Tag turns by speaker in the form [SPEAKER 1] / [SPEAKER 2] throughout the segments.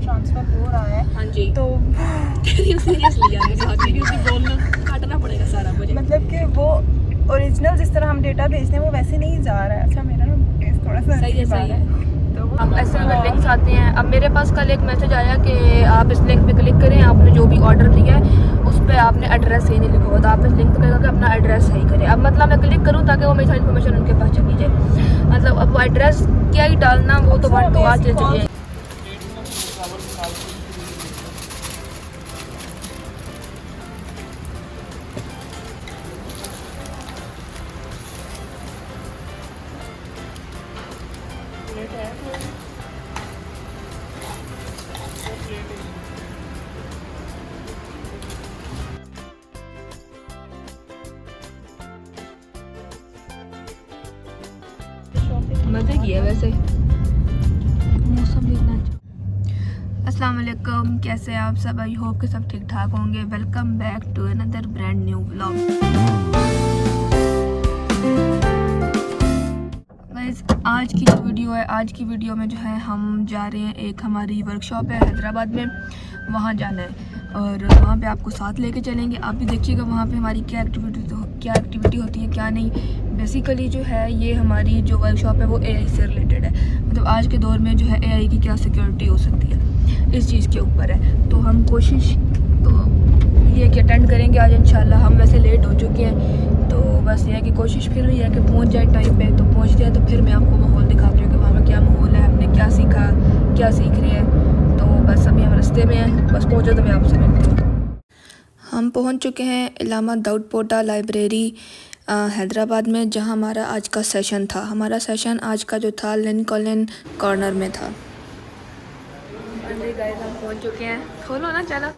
[SPEAKER 1] Transfer हो रहा है।
[SPEAKER 2] हाँ जी
[SPEAKER 1] तो
[SPEAKER 2] सीरियसली यार मुझे सीरियसली बोलना काटना पड़ेगा सारा मुझे।
[SPEAKER 1] मतलब कि वो ओरिजिनल जिस तरह हम डेटा भेजते हैं वो वैसे नहीं जा रहा है। अच्छा मेरा ना केस थोड़ा सा
[SPEAKER 2] सही है,
[SPEAKER 1] अजीब आ
[SPEAKER 2] सही
[SPEAKER 1] रहा
[SPEAKER 2] है।
[SPEAKER 1] तो वो
[SPEAKER 2] अब ऐसे में लिंक्स आते हैं। अब मेरे पास कल एक मैसेज आया कि आप इस लिंक पे क्लिक करें, आपने जो भी ऑर्डर दिया है उस पर आपने एड्रेस सही नहीं लिखा हुआ, तो आप इस लिंक पे क्लिक करके अपना एड्रेस सही करें। अब मतलब मैं क्लिक करूँ ताकि वो मेरी सारी इन्फॉर्मेशन उनके पास चली जाए। मतलब अब वो एड्रेस क्या ही डालना, वो तो बात तो आज चल चुकी है। मज़े की है वैसे, मौसम भी इतना अच्छा। अस्सलाम वालेकुम, कैसे हैं आप सब? आई होप कि सब ठीक ठाक होंगे। Welcome back to another brand new vlog. Guys आज की जो वीडियो है, आज की वीडियो में जो है हम जा रहे हैं, एक हमारी वर्कशॉप है हैदराबाद में, वहाँ जाना है और वहाँ पे आपको साथ लेके चलेंगे। आप भी देखिएगा वहाँ पे हमारी क्या एक्टिविटी होती है क्या नहीं। बेसिकली जो है ये हमारी जो वर्कशॉप है वो एआई से रिलेटेड है। मतलब आज के दौर में जो है एआई की क्या सिक्योरिटी हो सकती है इस चीज़ के ऊपर है। तो हम कोशिश तो ये कि अटेंड करेंगे आज इंशाल्लाह। हम वैसे लेट हो चुके हैं तो बस ये है कि कोशिश फिर भी है कि पहुंच जाए टाइम पे। तो पहुंच गया तो फिर मैं आपको माहौल दिखाती हूँ कि वहाँ का क्या माहौल है, हमने क्या सीखा, क्या सीख रहे हैं। तो बस अभी हम रास्ते में हैं, बस पहुँचो तो मैं आपसे मिलती हूँ। हम पहुँच चुके हैं इलामा दाऊद पोटा लाइब्रेरी हैदराबाद में, जहाँ हमारा आज का सेशन था। हमारा सेशन आज का जो था लिंकन कॉर्नर में था। गाइस हम पहुँच चुके हैं, खोलो ना चलो।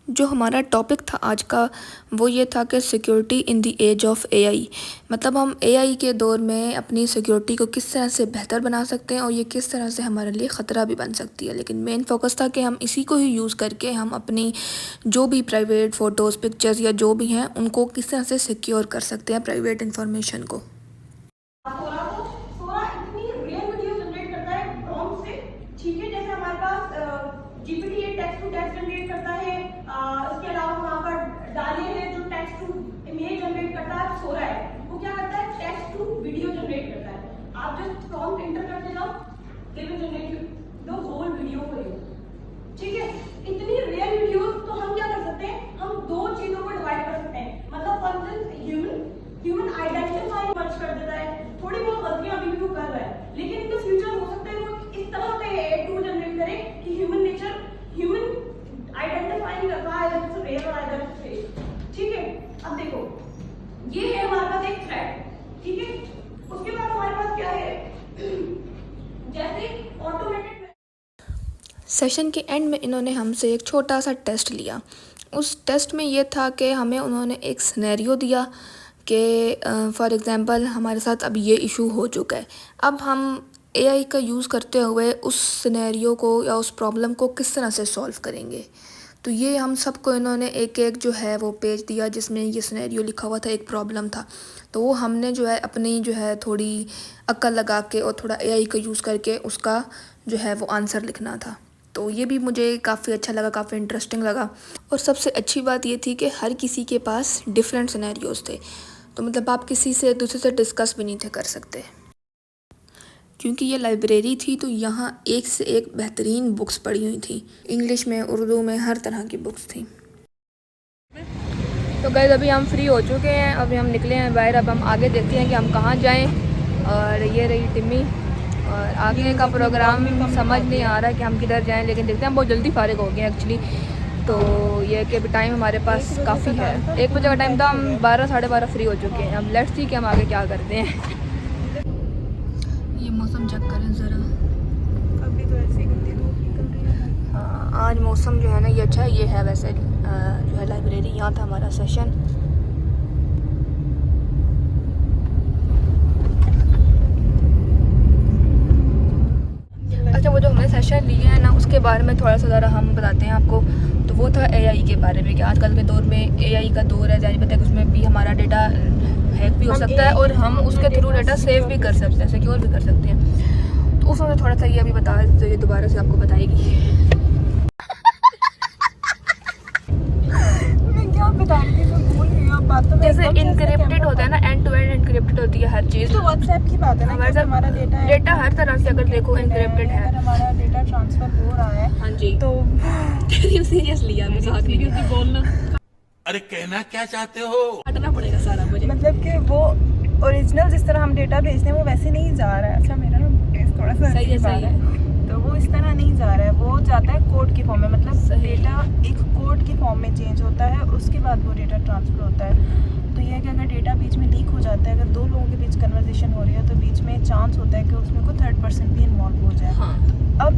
[SPEAKER 2] जो हमारा टॉपिक था आज का वो ये था कि security in the age of AI. मतलब हम एआई के दौर में अपनी सिक्योरिटी को किस तरह से बेहतर बना सकते हैं और ये किस तरह से हमारे लिए ख़तरा भी बन सकती है। लेकिन मेन फोकस था कि हम इसी को ही यूज़ करके हम अपनी जो भी प्राइवेट फ़ोटोज़, पिक्चर्स या जो भी हैं उनको किस तरह से सिक्योर कर सकते हैं, प्राइवेट इंफॉर्मेशन को।
[SPEAKER 3] सोरा इतनी रियल वीडियो जनरेट करता है प्रॉम्प्ट से, ठीक है। जैसे हमारे पास GPT text to text generate करता है, इसके अलावा वहाँ पर डाले हैं जो टेक्स्ट टू इमेज जनरेट करता है। सोरा है वो क्या करता है, टेक्स्ट टू वीडियो जनरेट करता है। आप जस्ट प्रॉम्प्ट एंटर करते जाओ, they will generate the whole video for you, ठीक है। इतनी रियल वीडियोस, तो हम क्या कर सकते हैं, हम दो चीजों को डिवाइड कर सकते हैं। मतलब फॉर ह्यूमन आइडेंटिफाई मर्ज कर देता है, थोड़ी बहुत गलतियां अभी भी वो कर रहा है, लेकिन इन द फ्यूचर हो सकता है वो इस तरह से टूल जनरेट करे कि ह्यूमन आइडेंटिफाई कर रहा है इट्स रियल और आइदर फेक, ठीक है। अब देखो ये है हमारे पास एक थ्रेड, ठीक है। उसके बाद हमारे पास क्या है, जैसे ऑटोमेटेड।
[SPEAKER 2] सेशन के एंड में इन्होंने हमसे एक छोटा सा टेस्ट लिया। उस टेस्ट में ये था कि हमें उन्होंने एक सिनेरियो दिया कि फॉर एग्ज़ाम्पल हमारे साथ अब ये इशू हो चुका है। अब हम एआई का यूज़ करते हुए उस सिनेरियो को या उस प्रॉब्लम को किस तरह से सॉल्व करेंगे। तो ये हम सबको इन्होंने एक एक जो है वो पेज दिया जिसमें ये सिनेरियो लिखा हुआ था, एक प्रॉब्लम था। तो वो हमने जो है अपनी जो है थोड़ी अक्ल लगा के और थोड़ा एआई का यूज़ करके उसका जो है वो आंसर लिखना था। तो ये भी मुझे काफ़ी अच्छा लगा, काफ़ी इंटरेस्टिंग लगा। और सबसे अच्छी बात ये थी कि हर किसी के पास डिफरेंट सिनेरियोज़ थे। तो मतलब आप किसी से दूसरे से डिस्कस भी नहीं थे कर सकते, क्योंकि ये लाइब्रेरी थी तो यहाँ एक से एक बेहतरीन बुक्स पड़ी हुई थी, इंग्लिश में, उर्दू में, हर तरह की बुक्स थी। तो गाइस अभी हम फ्री हो चुके हैं, अभी हम निकले हैं बाहर। अब हम आगे देखते हैं कि हम कहाँ जाएं। और ये रही टिम्मी, और आगे का प्रोग्राम समझ नहीं आ रहा है कि हम किधर जाएं, लेकिन देखते हैं। हम बहुत जल्दी फारिग हो गए एक्चुअली। तो ये कि अभी टाइम हमारे पास काफ़ी है, 1 बजे का टाइम था, हम 12 साढ़े 12 फ्री हो चुके हैं। अब लेट्स सी कि हम आगे क्या करते हैं। ये मौसम चेक करें ज़रा,
[SPEAKER 1] अभी तो ऐसी गंदी धूप निकल रही है।
[SPEAKER 2] हाँ आज मौसम जो है ना ये अच्छा है। ये है वैसे जो है लाइब्रेरी, यहाँ था हमारा सेशन। अच्छा वो जो हमने सेशन लिए हैं ना उसके बारे में थोड़ा सा ज़रा हम बताते हैं आपको। तो वो था एआई के बारे में कि आजकल के दौर में एआई का दौर है, जारी बात है कि उसमें भी हमारा डेटा हैक भी हो सकता है और हम उसके थ्रू डेटा सेव भी कर सकते हैं, सिक्योर भी कर सकते हैं। तो उसमें थोड़ा सा ये अभी बता तो ये दोबारा से आपको बताएगी।
[SPEAKER 1] मैं क्या बता रही थी, मैं भूल गई अब बात तो।
[SPEAKER 2] जैसे इनक्रिप्टेड होता है ना, एंड टू एंड इनक्रिप्टेड होती है हर चीज़।
[SPEAKER 1] तो व्हाट्सएप की बात है ना,
[SPEAKER 2] हमारे साथ
[SPEAKER 1] हमारा
[SPEAKER 2] डेटा हर तरह से अगर देखो इनक्रिप्टेड है।
[SPEAKER 1] अगर हमारा डेटा ट्रांसफर हो रहा है
[SPEAKER 2] हाँ जी,
[SPEAKER 1] तो
[SPEAKER 2] सीरियसली यार, मजाक नहीं है।
[SPEAKER 4] बोलना, अरे कहना क्या चाहते हो?
[SPEAKER 2] हटना पड़ेगा सारा मुझे।
[SPEAKER 1] मतलब कि वो ओरिजिनल जिस तरह हम डेटा भेजते हैं वो वैसे नहीं जा रहा है। अच्छा मेरा ना टेस्ट थोड़ा सा
[SPEAKER 2] सही है, सही है।
[SPEAKER 1] तो वो इस तरह नहीं जा रहा है, वो जाता है कोड की फॉर्म में। मतलब डेटा एक कोड की फॉर्म में चेंज होता है, उसके बाद वो डेटा ट्रांसफर होता है। तो ये है कि अगर डेटा बीच में लीक हो जाता है, अगर दो लोगों के बीच कन्वर्सेशन हो रही है, तो बीच में चांस होता है कि उसमें कोई थर्ड पर्सन भी इन्वॉल्व हो जाए।
[SPEAKER 2] हाँ।
[SPEAKER 1] अब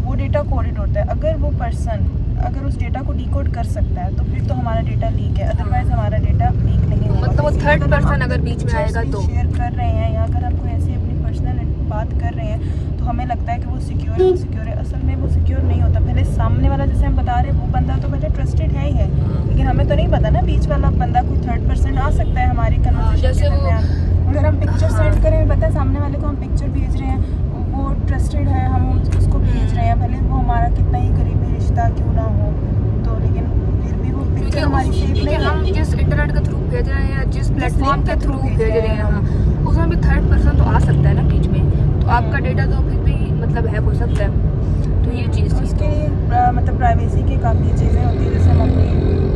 [SPEAKER 1] वो डेटा कोडेड होता है। अगर वो पर्सन अगर उस डेटा को डिकोड कर सकता है तो फिर तो हमारा डेटा लीक है, अदरवाइज हमारा डेटा लीक नहीं होगा।
[SPEAKER 2] मतलब वो थर्ड पर्सन अगर बीच में आएगा तो
[SPEAKER 1] शेयर कर रहे हैं या अगर हम कोई ऐसी अपनी पर्सनल बात कर रहे हैं तो हमें लगता है कि वो सिक्योर है, वो सिक्योर है। असल में वो सिक्योर नहीं होता। पहले सामने वाला जैसे हम बता रहे हैं वो बंदा तो पहले ट्रस्टेड है ही है, लेकिन हमें तो नहीं पता ना बीच वाला बंदा कोई थर्ड पर्सन आ सकता है हमारी कन्वर्सेशन
[SPEAKER 2] जैसे
[SPEAKER 1] के
[SPEAKER 2] वो-
[SPEAKER 1] दरमियान। अगर हम पिक्चर सेंड करें, पता है सामने वाले को हम पिक्चर भेज रहे हैं, वो ट्रस्टेड है, हम उसको भेज रहे हैं, भले वो हमारा कितना ही करीबी रिश्ता क्यों ना हो, तो लेकिन फिर भी वो पिक्चर हमारी सेफ
[SPEAKER 2] क्योंकि
[SPEAKER 1] नहीं
[SPEAKER 2] हम
[SPEAKER 1] है।
[SPEAKER 2] जिस इंटरनेट के थ्रू भेज रहे हैं या जिस प्लेटफॉर्म
[SPEAKER 1] link
[SPEAKER 2] के
[SPEAKER 1] के
[SPEAKER 2] थ्रू
[SPEAKER 1] through
[SPEAKER 2] भेज रहे हैं, हाँ, उसमें भी थर्ड पर्सन तो आ सकता है ना बीच में। तो आपका डेटा तो फिर भी मतलब हैक हो सकता है। तो ये चीज़ थी।
[SPEAKER 1] उसके लिए मतलब प्राइवेसी की काफ़ी चीज़ें होती है, जैसे हम अपनी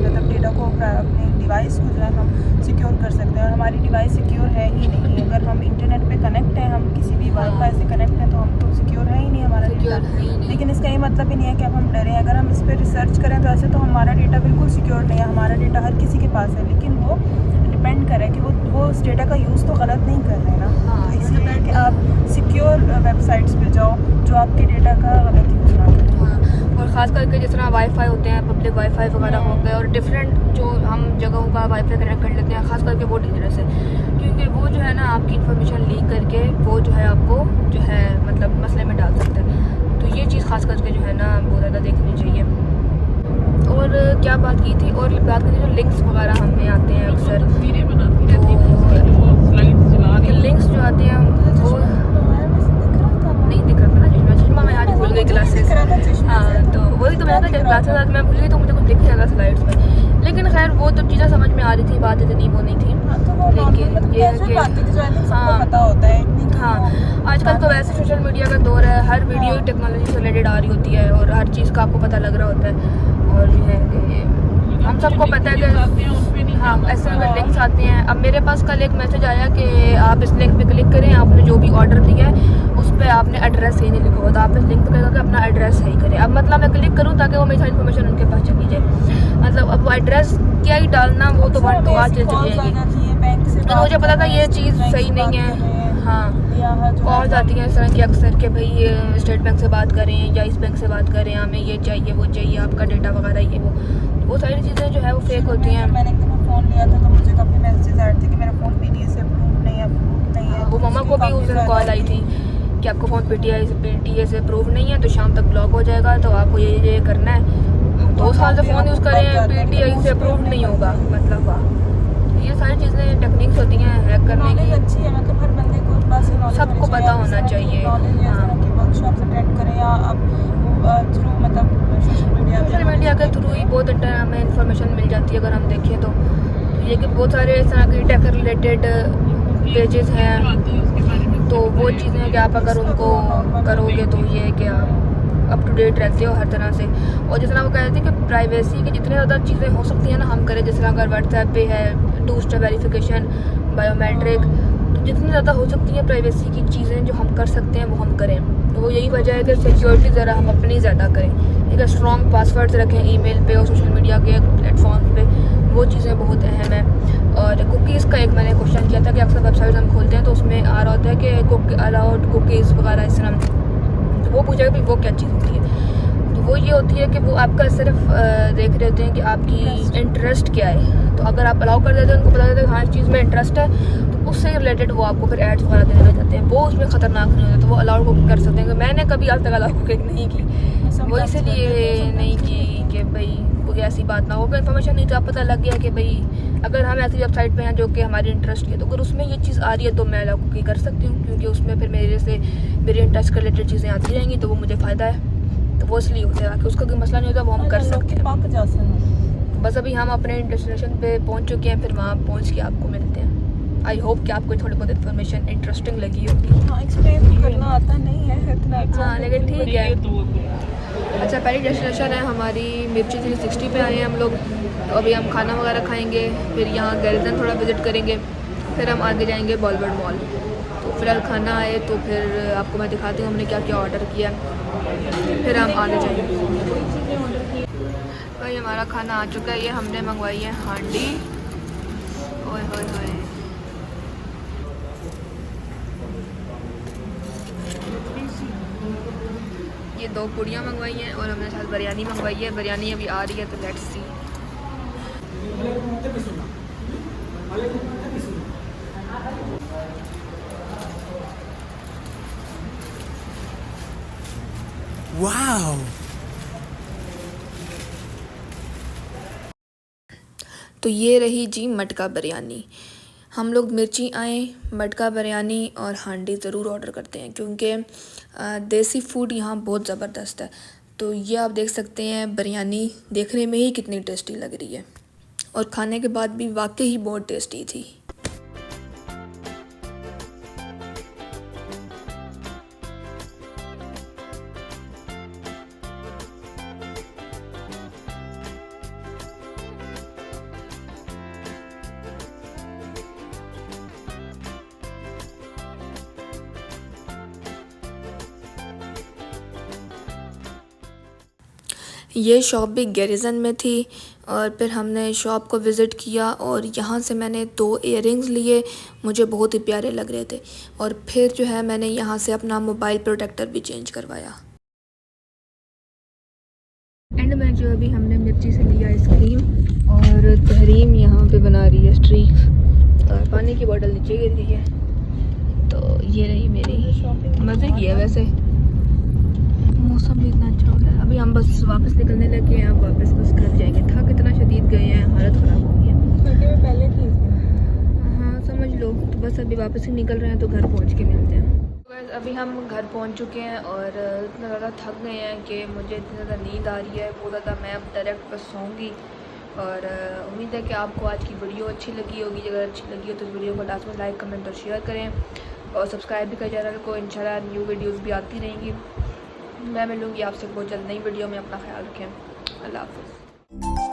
[SPEAKER 1] मतलब डेटा को अपने डिवाइस को जो है हम सिक्योर कर सकते हैं। हमारी डिवाइस सिक्योर है ही नहीं। अगर हम इंटरनेट पे कनेक्ट हैं, हम किसी भी वाईफाई से कनेक्ट हैं, तो हम तो सिक्योर है ही नहीं हमारा
[SPEAKER 2] Secure
[SPEAKER 1] डेटा।
[SPEAKER 2] है ही नहीं।
[SPEAKER 1] लेकिन इसका ये मतलब ही नहीं है कि अब हम डरें। अगर हम इस पर रिसर्च करें तो ऐसे तो हमारा डेटा बिल्कुल सिक्योर नहीं है। हमारा डेटा हर किसी के पास है, लेकिन वो डिपेंड करे कि वो उस डेटा का यूज़ तो गलत नहीं कर रहे ना।
[SPEAKER 2] हाँ,
[SPEAKER 1] तो इसीलिए कि आप सिक्योर वेबसाइट्स पे जाओ जो आपके डेटा का गलत यूज़ ना करें।
[SPEAKER 2] हाँ, और ख़ास करके जिस तरह वाईफाई होते हैं, पब्लिक वाईफाई वगैरह हो गए, और डिफरेंट जो हम जगहों का वाईफाई कनेक्ट कर लेते हैं, ख़ास करके वो डेंजरस है। क्योंकि वो जो है ना आपकी इन्फॉर्मेशन लीक करके वो जो है आपको जो है मतलब मसले में डाल सकता है। तो ये चीज़ ख़ास करके जो है ना बहुत ज़्यादा देखनी चाहिए। और क्या बात की थी, और बात की थी जो लिंक्स वगैरह हमें आते हैं अक्सर, तो लिंक्स जो आते हैं वो नहीं दिख रहा था ना। चश्मा मैं आज भूल गई क्लासेस। हाँ, तो वही तो मैंने कहा क्लासेस आज मैं भूल गई, तो मुझे कुछ दिख नहीं रहा स्लाइड्स में। लेकिन खैर वो तो चीज़ें समझ में आ रही थी, बात इतनी वो नहीं थी। लेकिन ये है कि हाँ,
[SPEAKER 1] पता होता है इतनी।
[SPEAKER 2] हाँ, आजकल तो वैसे सोशल मीडिया का दौर है, हर वीडियो टेक्नोलॉजी से रिलेटेड आ रही होती है और हर चीज़ का आपको पता लग रहा होता है। और ये है कि हम सबको पता है कि हाँ ऐसे में लिंक्स आते हैं। अब मेरे पास कल एक मैसेज आया कि आप इस लिंक पे क्लिक करें, आपने जो भी ऑर्डर दिया है उस पर आपने एड्रेस सही नहीं लिखा हुआ, तो आप इस लिंक पे क्लिक करके अपना एड्रेस सही करें। अब मतलब मैं क्लिक करूँ ताकि वो मेरी सारी इन्फॉर्मेशन उनके पास चली जाए। मतलब अब वो एड्रेस क्या ही डालना, वो तो बात चल जाएगी। तो मुझे पता था ये चीज़ सही नहीं है। हाँ, कॉल्स आती हैं इस तरह की अक्सर कि भाई स्टेट बैंक से बात करें या इस बैंक से बात करें, हमें ये चाहिए वो चाहिए, आपका डेटा वगैरह ये वो सारी चीज़ें जो है वो फेक होती हैं।
[SPEAKER 1] मैंने एक दफ़ा फ़ोन लिया था तो मुझे काफ़ी मैसेज आ रहे थे कि मेरा फ़ोन पीटीए से अप्रूव नहीं है।
[SPEAKER 2] वो मामा को भी उस दिन कॉल आई थी कि आपका फ़ोन पीटीए से अप्रूव नहीं है, तो शाम तक ब्लॉक हो जाएगा, तो आपको ये करना है। हम 2 साल से फ़ोन यूज़ कर रहे हैं, पीटीए से अप्रूव नहीं होगा। मतलब वाह, ये सारी चीज़ें टेक्निक्स होती हैं हैक करने की।
[SPEAKER 1] अच्छी है, मतलब हर बंदे को बस
[SPEAKER 2] सबको पता होना चाहिए। हाँ,
[SPEAKER 1] वर्कशॉप अटेंड करें या अब थ्रू मतलब
[SPEAKER 2] सोशल मीडिया के थ्रू ही बहुत हमें इंफॉर्मेशन मिल जाती है अगर हम देखें तो। ये कि बहुत सारे इस तरह की टेक रिलेटेड पेजेस हैं, तो वो चीज़ें कि आप अगर उनको करोगे तो ये है कि आप अप टू डेट रहते हो हर तरह से। और जिस तरह वो कह रहे थे कि प्राइवेसी की जितनी ज़्यादा चीज़ें हो सकती हैं ना हम करें, जिस तरह अगर व्हाट्सएप पे है 2 स्टेप वेरिफिकेशन, बायोमेट्रिक, तो जितनी ज़्यादा हो सकती है प्राइवेसी की चीज़ें जो हम कर सकते हैं वो हम करें। तो वो यही वजह है कि सिक्योरिटी ज़रा हम अपनी ज़्यादा करें, ठीक है। स्ट्रॉन्ग पासवर्ड्स रखें ईमेल पे और सोशल मीडिया के प्लेटफॉर्म पे, वो चीज़ें बहुत अहम है। और कुकीज़ का एक मैंने क्वेश्चन किया था कि अक्सर वेबसाइट हम खोलते हैं तो उसमें आ रहा होता है कि अलाउड कुकीज़ वगैरह इस तरह, तो वो पूछा कि वो क्या चीज़ होती है। तो वो ये होती है कि वो आपका सिर्फ देख रहे होते हैं कि आपकी इंटरेस्ट क्या है। तो अगर आप अलाउ कर देते हैं, उनको बता देते हैं हाँ इस चीज़ में इंटरेस्ट है, तो उससे रिलेटेड वो आपको फिर एड्स वगैरह देने लग जाते हैं। वो उसमें ख़तरनाक नहीं होते, तो वो अलाउ को कर सकते हैं। मैंने कभी आज तक अलाउ को नहीं की, वो इसलिए नहीं की कि भाई गया, ऐसी बात ना हो। अगर इन्फॉर्मेशन नहीं था, पता लग गया कि भाई अगर हम ऐसी वेबसाइट पे हैं जो कि हमारी इंटरेस्ट की है, तो अगर उसमें ये चीज़ आ रही है तो मैं लॉक कर सकती हूँ, क्योंकि उसमें फिर मेरे इंटरेस्ट के रिलेटेड चीज़ें आती रहेंगी, तो वो मुझे फ़ायदा है। तो वो इसलिए होता है, बाकी उसका कोई मसला नहीं होता, वो हम कर सकते हैं।
[SPEAKER 1] पक जा सकते।
[SPEAKER 2] बस अभी हम अपने डेस्टिनेशन पे पहुंच चुके हैं, फिर वहाँ पहुंच के आपको मिलते हैं। आई होप कि आपको थोड़ी बहुत इन्फॉर्मेशन इंटरेस्टिंग लगी होगी।
[SPEAKER 1] हाँ, एक्सप्लेन करना आता नहीं है इतना अच्छा।
[SPEAKER 2] हाँ, लेकिन ठीक है। अच्छा, पहली डेस्टिनेशन है हमारी मिर्ची 360 पे आए हैं हम लोग। तो अभी हम खाना वगैरह खाएंगे, फिर यहाँ गैरिजन थोड़ा विज़िट करेंगे, फिर हम आगे जाएंगे बॉलीवुड मॉल। तो फिलहाल खाना आए तो फिर आपको मैं दिखाती हूँ हमने क्या क्या ऑर्डर किया, फिर हम आगे जाएंगे। भाई हमारा खाना आ चुका है, ये हमने मंगवाई है हांडी। ओए होए होए, ये 2 पूड़ियाँ मंगवाई हैं और हमने साथ बिरयानी मंगवाई है। बिरयानी अभी आ रही है, तो लेट्स सी।
[SPEAKER 4] वाओ।
[SPEAKER 2] तो ये रही जी मटका बिरयानी। हम लोग मिर्ची आए, मटका बिरयानी और हांडी ज़रूर ऑर्डर करते हैं, क्योंकि देसी फूड यहाँ बहुत ज़बरदस्त है। तो ये आप देख सकते हैं, बिरयानी देखने में ही कितनी टेस्टी लग रही है और खाने के बाद भी वाकई ही बहुत टेस्टी थी। ये शॉप भी गैरिजन में थी और फिर हमने शॉप को विज़िट किया और यहाँ से मैंने 2 इयररिंग्स लिए, मुझे बहुत ही प्यारे लग रहे थे। और फिर जो है मैंने यहाँ से अपना मोबाइल प्रोटेक्टर भी चेंज करवाया। एंड में जो अभी हमने मिर्ची से लिया आइसक्रीम और तहरीम यहाँ पे बना रही है स्ट्रीक्स और पानी की बोतल नीचे गिर गई है। तो ये रही मेरी, मज़े की है वैसे, मौसम भी इतना अच्छा हो रहा है। अभी हम बस वापस निकलने लगे हैं, अब वापस बस घर जाएंगे। थक इतना शदीद गए हैं, हालत ख़राब हो गई है।
[SPEAKER 1] पहले थी।
[SPEAKER 2] हाँ समझ लो। तो बस अभी वापस ही निकल रहे हैं, तो घर पहुंच के मिलते हैं। तो अभी हम घर पहुंच चुके हैं और इतना ज़्यादा थक गए हैं कि मुझे इतनी ज़्यादा नींद आ रही है बहुत ज़्यादा। मैं अब डायरेक्ट बस सोऊंगी और उम्मीद है कि आपको आज की वीडियो अच्छी लगी होगी। अगर अच्छी लगी हो तो इस वीडियो को लास्ट में लाइक, कमेंट और शेयर करें और सब्सक्राइब भी करें चैनल को। इंशाल्लाह न्यू वीडियोज़ भी आती रहेंगी। मैं मिलूँगी आपसे बहुत जल्द नई वीडियो में। अपना ख्याल रखें। अल्लाह हाफ़िज़।